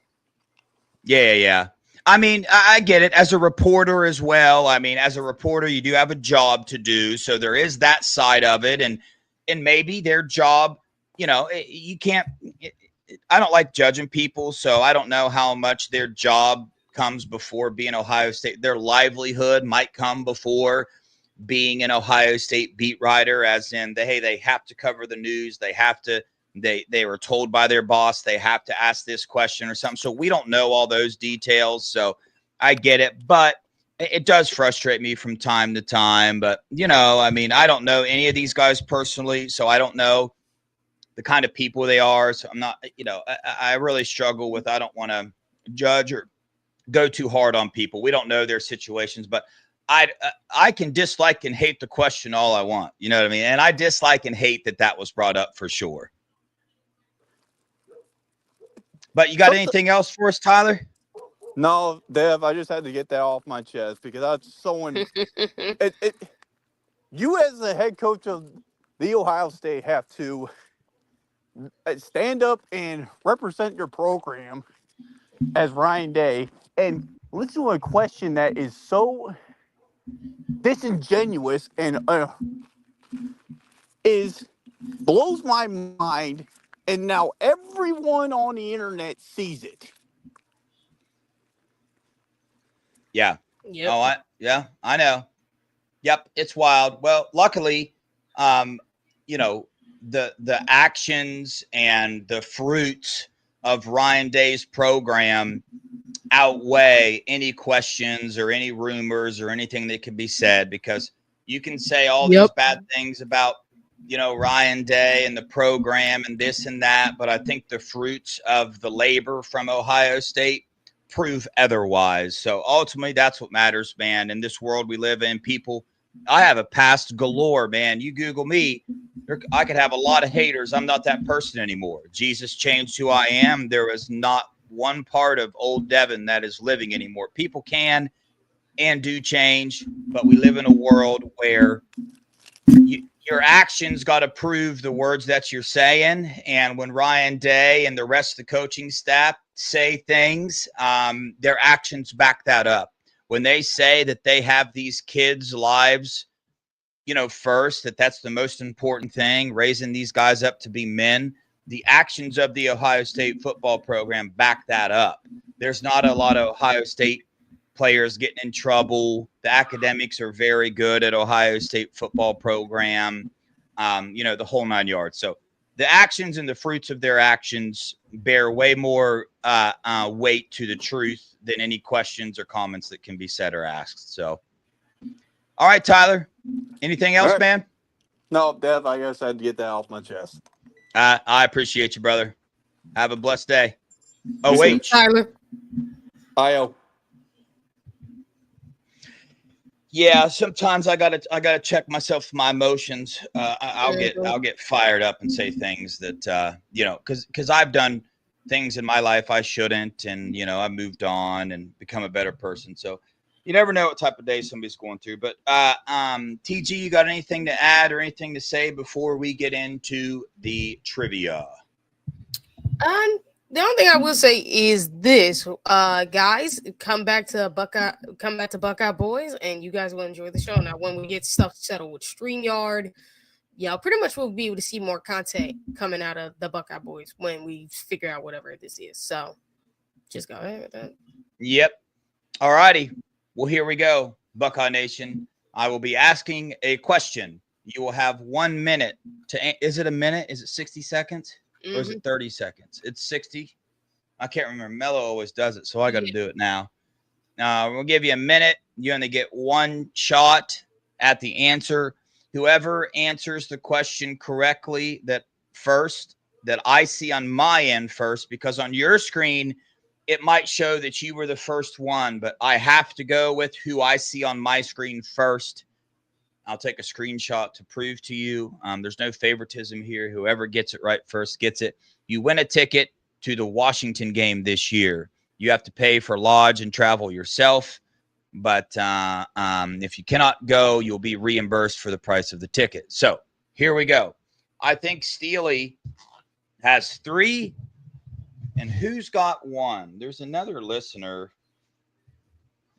Yeah. I mean, I get it as a reporter as well. I mean, as a reporter, you do have a job to do. So there is that side of it. And maybe their job, you can't, I don't like judging people. So I don't know how much their job comes before being Ohio State. Their livelihood might come before being an Ohio State beat writer, as in they have to cover the news. They have to, they were told by their boss, they have to ask this question or something. So we don't know all those details. So I get it, but it does frustrate me from time to time. But, I mean, I don't know any of these guys personally, so I don't know the kind of people they are. So I'm not, I really struggle with, I don't want to judge or go too hard on people. We don't know their situations, but I can dislike and hate the question all I want. You know what I mean? And I dislike and hate that was brought up for sure. But you got anything else for us, Tyler? No, Dev, I just had to get that off my chest because I was so you as the head coach of the Ohio State have to stand up and represent your program as Ryan Day and listen to a question that is so disingenuous and blows my mind, and now everyone on the internet sees it. Yeah. Yep. Oh, I know. Yep, it's wild. Well, luckily, the actions and the fruits of Ryan Day's program outweigh any questions or any rumors or anything that could be said, because You can say all these bad things about, Ryan Day and the program and this and that, but I think the fruits of the labor from Ohio State prove otherwise. So ultimately, that's what matters, man. In this world we live in, I have a past galore, man. You Google me, I could have a lot of haters. I'm not that person anymore. Jesus changed who I am. There is not one part of old Devin that is living anymore. People can and do change, but we live in a world where your actions got to prove the words that you're saying. And when Ryan Day and the rest of the coaching staff say things, their actions back that up. When they say that they have these kids' lives, first, that's the most important thing, raising these guys up to be men, the actions of the Ohio State football program back that up. There's not a lot of Ohio State players getting in trouble. The academics are very good at Ohio State football program, the whole 9 yards. So the actions and the fruits of their actions bear way more weight to the truth than any questions or comments that can be said or asked. So, all right, Tyler, anything else, man? No, Dev, I guess I had to get that off my chest. I appreciate you, brother. Have a blessed day. Oh, wait. Tyler. IO. Yeah, sometimes I gotta check myself for my emotions. I'll get fired up and say things that because I've done things in my life I shouldn't, and I've moved on and become a better person. So you never know what type of day somebody's going through. But TG, you got anything to add or anything to say before we get into the trivia? The only thing I will say is this, guys, come back to Buckeye Boys, and you guys will enjoy the show. Now, when we get stuff settled with StreamYard, pretty much we'll be able to see more content coming out of the Buckeye Boys when we figure out whatever this is. So, just go ahead with that. Yep. All righty. Well, here we go, Buckeye Nation. I will be asking a question. You will have 1 minute to. Is it a minute? Is it 60 seconds? Or is it 30 seconds? It's 60. I can't remember. Mello always does it, so I got to do it now. We'll give you a minute. You only get one shot at the answer. Whoever answers the question correctly that I see on my end first, because on your screen, it might show that you were the first one, but I have to go with who I see on my screen first. I'll take a screenshot to prove to you. There's no favoritism here. Whoever gets it right first gets it. You win a ticket to the Washington game this year. You have to pay for lodge and travel yourself. But if you cannot go, you'll be reimbursed for the price of the ticket. So here we go. I think Steely has 3. And who's got 1? There's another listener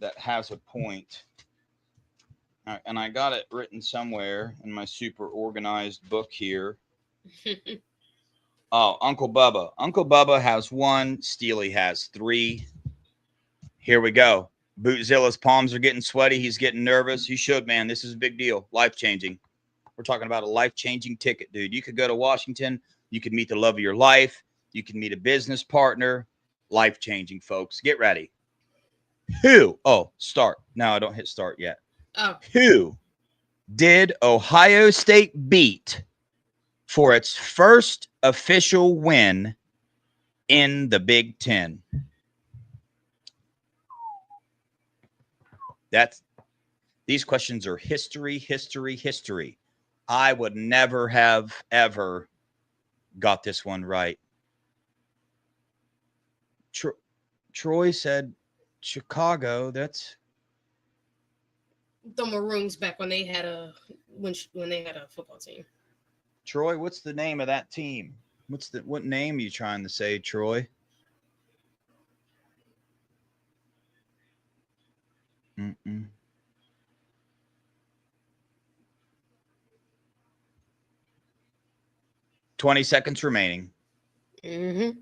that has a point. All right, and I got it written somewhere in my super organized book here. Oh, Uncle Bubba. Uncle Bubba has 1. Steely has 3. Here we go. Bootzilla's palms are getting sweaty. He's getting nervous. You should, man. This is a big deal. Life-changing. We're talking about a life-changing ticket, dude. You could go to Washington. You could meet the love of your life. You can meet a business partner. Life-changing, folks. Get ready. Who? Oh, start. No, I don't hit start yet. Oh. Who did Ohio State beat for its first official win in the Big Ten? These questions are history. I would never have ever got this one right. Troy said Chicago. That's the Maroons back when they had a football team. Troy, what's the name of that team? What name are you trying to say, Troy? Mm-mm. $20 seconds remaining. Mm-hmm.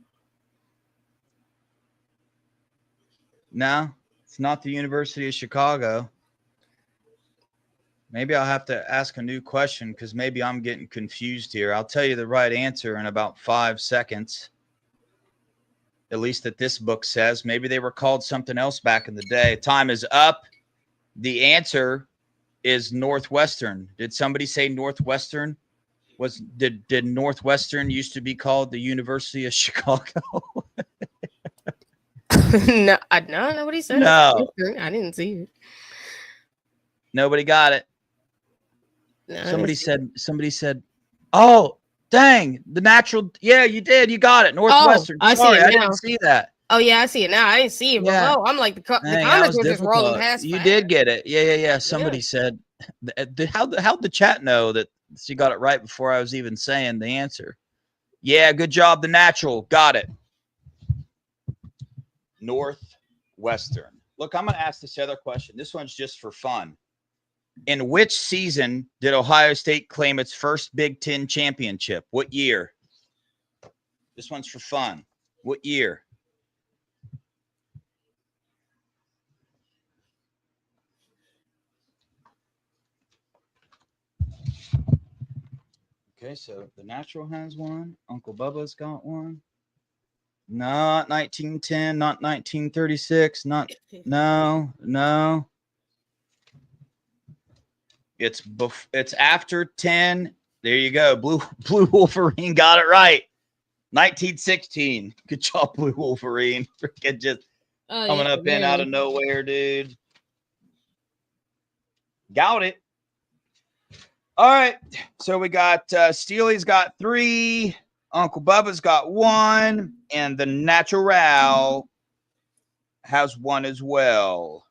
No, it's not the University of Chicago. Maybe I'll have to ask a new question because maybe I'm getting confused here. I'll tell you the right answer in about 5 seconds. At least that this book says. Maybe they were called something else back in the day. Time is up. The answer is Northwestern. Did somebody say Northwestern? Did Northwestern used to be called the University of Chicago? No, nobody said No. it. I didn't see it. Nobody got it. No, Somebody said, oh, dang, the natural. Yeah, you did. You got it. Northwestern. I see Sorry, it I now. didn't see that. Oh yeah, I see it now. I didn't see it Yeah. before. I'm like the Dang, that comments was were just rolling difficult. past. You fast. did get it. Yeah. Somebody said, how'd the chat know that she got it right before I was even saying the answer? Yeah, good job. The natural. Got it. Northwestern. Look, I'm going to ask this other question. This one's just for fun. In which season did Ohio State claim its first Big Ten championship? What year? This one's for fun. What year? Okay, so the natural has one. Uncle Bubba's got one. Not 1910, not 1936, no. It's after 10. There you go. Blue Wolverine got it right. 1916. Good job, Blue Wolverine. Freaking just coming up in out of nowhere, dude. Got it. All right. So we got Steely's got 3. Uncle Bubba's got 1. And the Natural has 1 as well.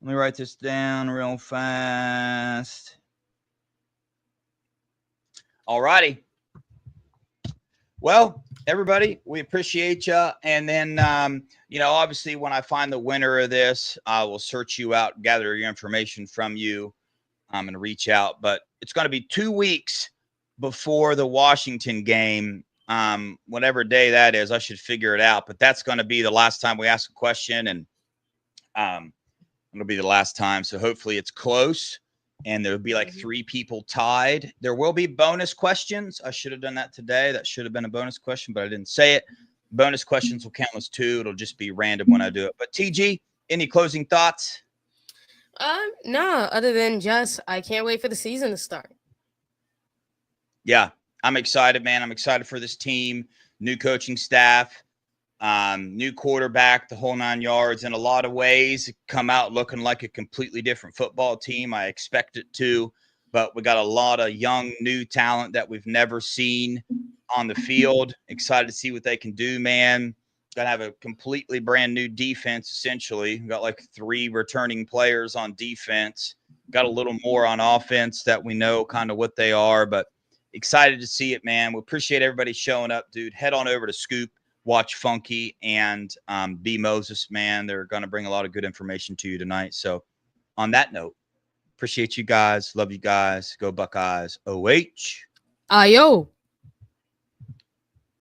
Let me write this down real fast. All righty. Well, everybody, we appreciate you. And then, obviously when I find the winner of this, I will search you out, gather your information from you. I'm going to reach out, but it's going to be 2 weeks before the Washington game. Whatever day that is, I should figure it out, but that's going to be the last time we ask a question, and it'll be the last time. So hopefully it's close, and there'll be like 3 people tied. There will be bonus questions. I should have done that today. That should have been a bonus question, but I didn't say it. Bonus questions will count as 2. It'll just be random when I do it. But TG, any closing thoughts? No, other than just I can't wait for the season to start. Yeah, I'm excited, man. I'm excited for this team, new coaching staff, new quarterback, the whole 9 yards. In a lot of ways, come out looking like a completely different football team. I expect it to, but we got a lot of young, new talent that we've never seen on the field. Excited to see what they can do, man. Gonna have a completely brand new defense, essentially. We got like 3 returning players on defense. Got a little more on offense that we know kind of what they are, but excited to see it, man. We appreciate everybody showing up, dude. Head on over to Scoop, watch Funky and B Moses, man. They're going to bring a lot of good information to you tonight. So on that note, appreciate you guys. Love you guys. Go Buckeyes. OH. Ayo.